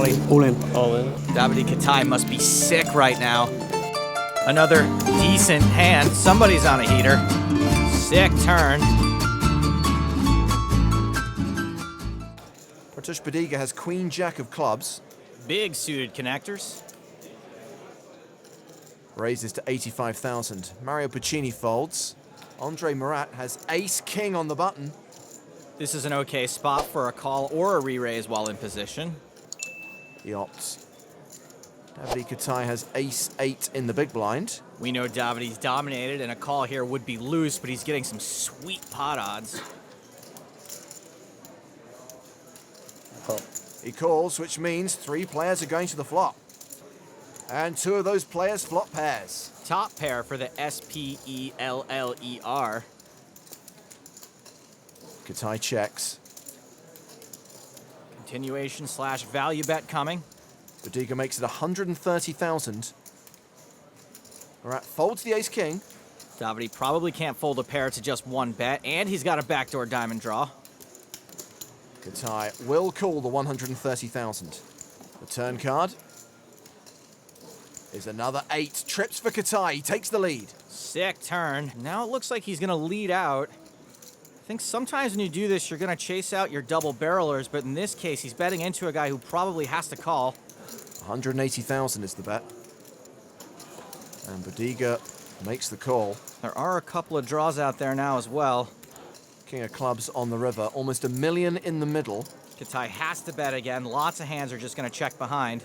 All in. All in. All in. Davidi Kitai must be sick right now. Another decent hand. Somebody's on a heater. Sick turn. Buddiga has Queen Jack of clubs. Big suited connectors. Raises to 85,000. Mario Puccini folds. Andre Murat has Ace King on the button. This is an okay spot for a call or a re-raise while in position. He opts. Davidi Kitai has Ace 8 in the big blind. We know Davidi's dominated, and a call here would be loose, but he's getting some sweet pot odds. He calls, which means 3 players are going to the flop. And 2 of those players flop pairs. Top pair for the SPELLER. Kitai checks. Continuation / value bet coming. Buddiga makes it 130,000. Murat folds the Ace King. Davidi probably can't fold a pair to just one bet, and he's got a backdoor diamond draw. Kitai will call the 130,000. The turn card is another 8. Trips for Kitai. He takes the lead. Sick turn. Now it looks like he's going to lead out. I think sometimes when you do this, you're going to chase out your double barrelers, but in this case, he's betting into a guy who probably has to call. 180,000 is the bet. And Buddiga makes the call. There are a couple of draws out there now as well. King of clubs on the river. Almost $1 million in the middle. Kitai has to bet again. Lots of hands are just going to check behind.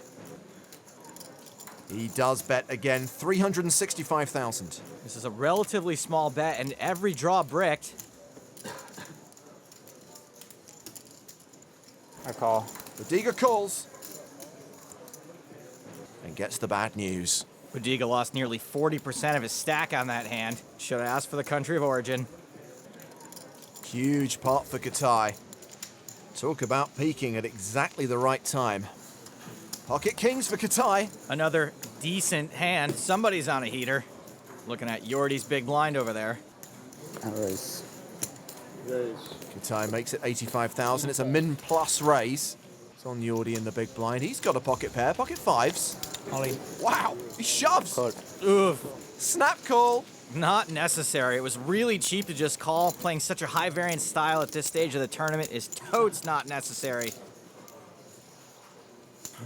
He does bet again. 365,000. This is a relatively small bet, and every draw bricked. I call. Buddiga calls. And gets the bad news. Buddiga lost nearly 40% of his stack on that hand. Should have asked for the country of origin. Huge pot for Kitai. Talk about peaking at exactly the right time. Pocket kings for Kitai. Another decent hand. Somebody's on a heater. Looking at Yordi's big blind over there. Raise. Kitai makes it 85,000. It's a min plus raise. It's on Yordi in the big blind. He's got a pocket pair. Pocket fives. All in. Wow. He shoves. Oof. Snap call. Not necessary. It was really cheap to just call. Playing such a high variance style at this stage of the tournament is totes not necessary.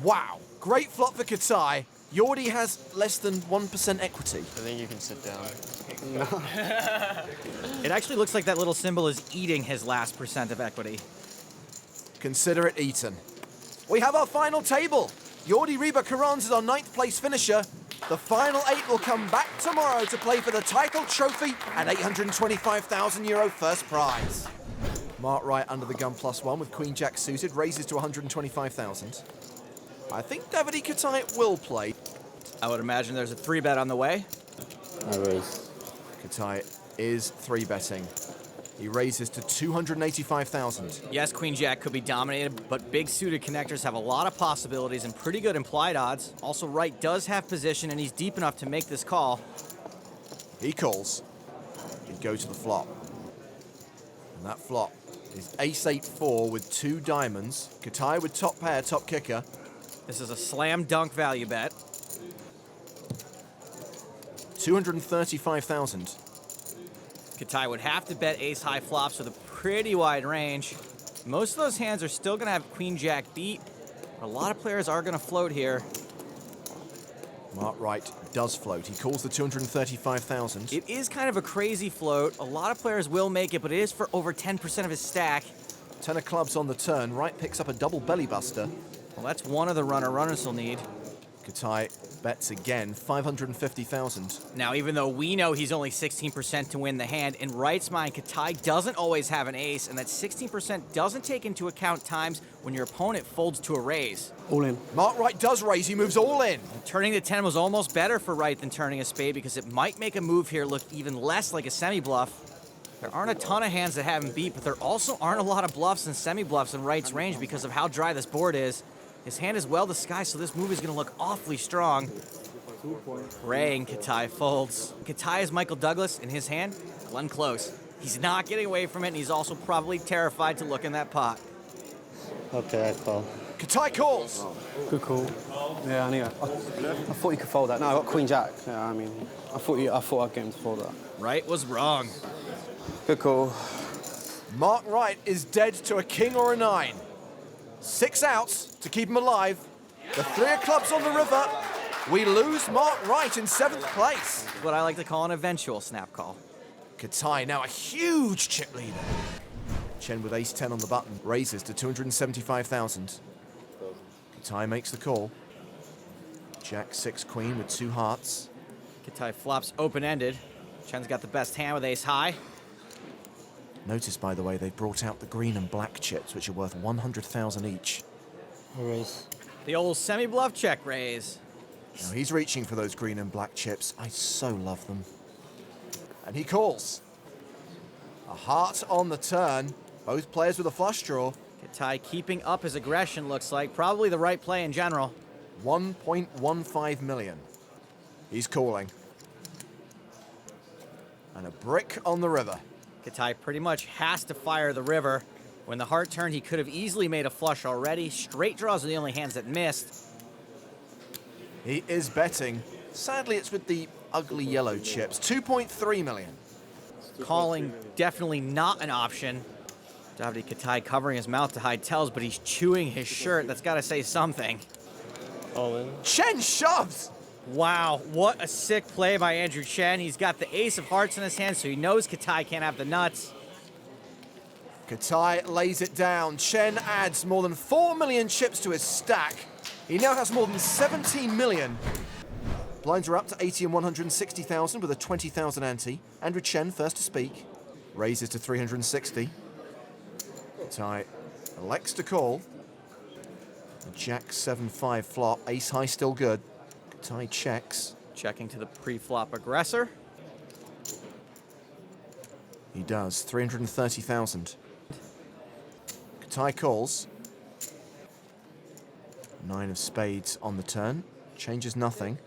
Wow. Great flop for Kitai. Yordi has less than 1% equity. I think you can sit down. It actually looks like that little symbol is eating his last % of equity. Consider it eaten. We have our final table. Yordi Riba Corrons is our 9th place finisher. The final 8 will come back tomorrow to play for the title trophy and €825,000 first prize. Mark Wright under the gun +1 with Queen Jack suited, raises to 125,000. I think Davidi Kitai will play. I would imagine there's a 3-bet on the way. I raise. Kitai is 3-betting. He raises to 285,000. Yes, Queen Jack could be dominated, but big suited connectors have a lot of possibilities and pretty good implied odds. Also, Wright does have position, and he's deep enough to make this call. He calls. He'd go to the flop. And that flop is ace-8-4 with 2 diamonds. Kitai with top pair, top kicker. This is a slam dunk value bet. 235,000. Kitai would have to bet ace-high flops with a pretty wide range. Most of those hands are still going to have Queen Jack beat. But a lot of players are going to float here. Mark Wright does float. He calls the 235,000. It is kind of a crazy float. A lot of players will make it, but it is for over 10% of his stack. 10 of clubs on the turn. Wright picks up a double belly buster. Well, that's one of the runners will need. Kitai bets again, 550,000. Now, even though we know he's only 16% to win the hand, in Wright's mind, Kitai doesn't always have an ace, and that 16% doesn't take into account times when your opponent folds to a raise. All in. Mark Wright does raise. He moves all in. Turning the 10 was almost better for Wright than turning a spade because it might make a move here look even less like a semi-bluff. There aren't a ton of hands that have him beat, but there also aren't a lot of bluffs and semi-bluffs in Wright's range because of how dry this board is. His hand is well disguised, so this move is going to look awfully strong. Praying Kitai folds. Kitai is Michael Douglas in his hand. Glenn Close. He's not getting away from it, and he's also probably terrified to look in that pot. Okay, I call. Kitai calls. Good call. Yeah, I knew it. I thought you could fold that. No, I got Queen Jack. Yeah, I mean, I thought I'd get him to fold that. Wright was wrong. Good call. Mark Wright is dead to a king or a 9. 6 outs to keep him alive. The 3 of clubs on the river. We lose Mark Wright in 7th place. What I like to call an eventual snap call. Kitai now a huge chip leader. Chen with ace-10 on the button raises to 275,000. Kitai makes the call. Jack-6 queen with 2 hearts. Kitai flops open-ended. Chen's got the best hand with ace-high. Notice, by the way, they've brought out the green and black chips, which are worth 100,000 each. I raise. The old semi-bluff check raise. Now he's reaching for those green and black chips. I so love them. And he calls. A heart on the turn. Both players with a flush draw. Kitai keeping up his aggression, looks like. Probably the right play in general. 1.15 million. He's calling. And a brick on the river. Kitai pretty much has to fire the river. When the heart turned, he could have easily made a flush already. Straight draws are the only hands that missed. He is betting. Sadly, it's with the ugly yellow chips. 2.3 million. Calling, definitely not an option. Davidi Kitai covering his mouth to hide tells, but he's chewing his shirt. That's got to say something. All in. Chen shoves! Wow, what a sick play by Andrew Chen. He's got the ace of hearts in his hand, so he knows Kitai can't have the nuts. Kitai lays it down. Chen adds more than 4 million chips to his stack. He now has more than 17 million. Blinds are up to 80 and 160,000 with a 20,000 ante. Andrew Chen first to speak. Raises to 360. Kitai elects to call. Jack 7-5 flop. Ace high still good. Kitai checks. Checking to the pre-flop aggressor. He does. 330,000. Kitai calls. 9 of spades on the turn. Changes nothing.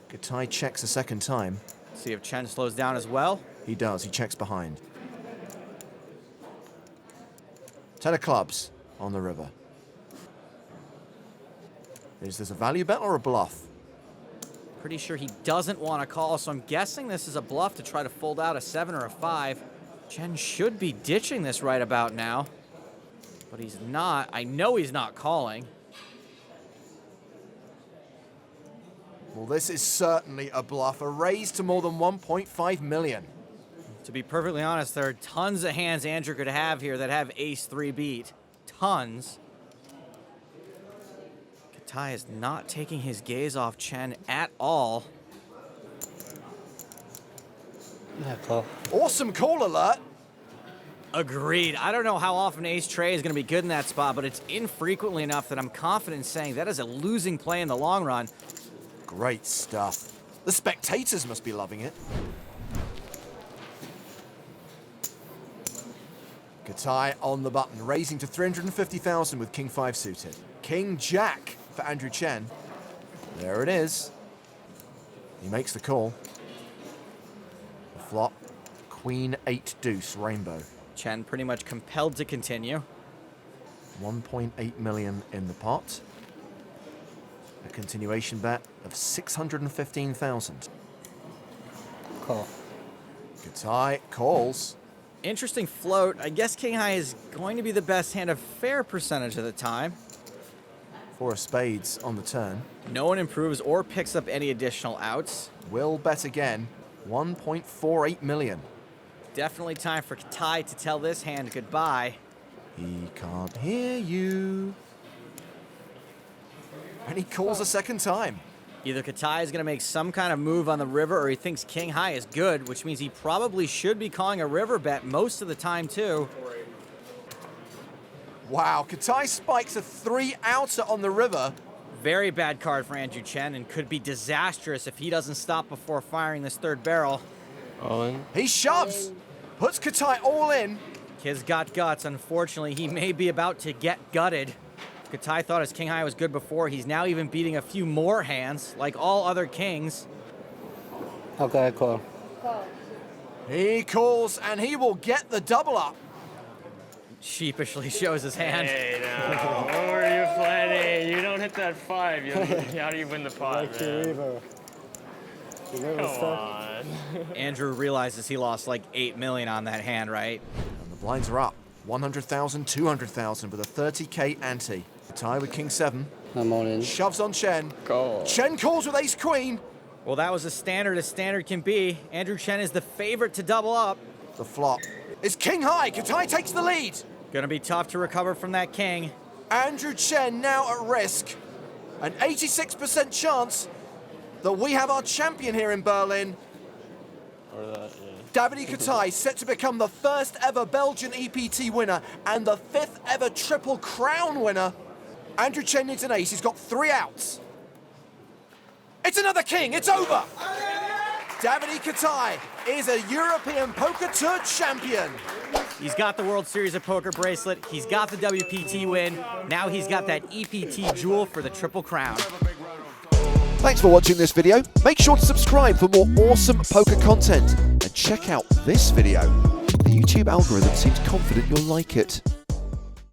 Kitai checks a second time. See if Chen slows down as well. He does. He checks behind. 10 of clubs on the river. Is this a value bet or a bluff? Pretty sure he doesn't want to call, so I'm guessing this is a bluff to try to fold out a 7 or a 5. Chen should be ditching this right about now, but he's not. I know he's not calling. Well, this is certainly a bluff. A raise to more than 1.5 million. To be perfectly honest, there are tons of hands Andrew could have here that have ace-3 beat. Tons. Kitai is not taking his gaze off Chen at all. Yeah, call. Awesome call alert. Agreed. I don't know how often ace tray is going to be good in that spot, but it's infrequently enough that I'm confident in saying that is a losing play in the long run. Great stuff. The spectators must be loving it. Kitai on the button, raising to 350,000 with King 5 suited. King Jack for Andrew Chen. There it is. He makes the call. The flop, Queen 8 deuce rainbow. Chen pretty much compelled to continue. 1.8 million in the pot. A continuation bet of 615,000. Call. Kitai calls. Interesting float. I guess King High is going to be the best hand a fair percentage of the time. 4 of spades on the turn. No one improves or picks up any additional outs. Will bet again. 1.48 million. Definitely time for Kitai to tell this hand goodbye. He can't hear you. And he calls a second time. Either Kitai is going to make some kind of move on the river or he thinks King High is good, which means he probably should be calling a river bet most of the time too. Wow, Kitai spikes a 3 outer on the river. Very bad card for Andrew Chen and could be disastrous if he doesn't stop before firing this third barrel. All in. He shoves. Puts Kitai all in. Kid's got guts. Unfortunately, he may be about to get gutted. Kitai thought his King High was good before. He's now even beating a few more hands, like all other kings. Okay, call. He calls and he will get the double up. Sheepishly shows his hand. Hey, now, what were you plenty. You don't hit that 5. How do you win the pot, man? Come on. Andrew realizes he lost like 8 million on that hand, right? And the blinds are up. 100,000, 200,000 with a 30k ante. Kitai with king 7. I'm all in. Shoves on Chen. Go. Chen calls with ace queen. Well, that was as standard can be. Andrew Chen is the favorite to double up. The flop is king high. Kitai takes the lead. Gonna be tough to recover from that king. Andrew Chen now at risk. An 86% chance that we have our champion here in Berlin. Or that, yeah. Davidi Kitai set to become the first ever Belgian EPT winner and the 5th ever Triple Crown winner. Andrew Chen needs an ace. He's got 3 outs. It's another king. It's over. Davidi Kitai is a European Poker Tour champion. He's got the World Series of Poker bracelet. He's got the WPT win. Now he's got that EPT jewel for the Triple Crown. Thanks for watching this video. Make sure to subscribe for more awesome poker content. And check out this video. The YouTube algorithm seems confident you'll like it.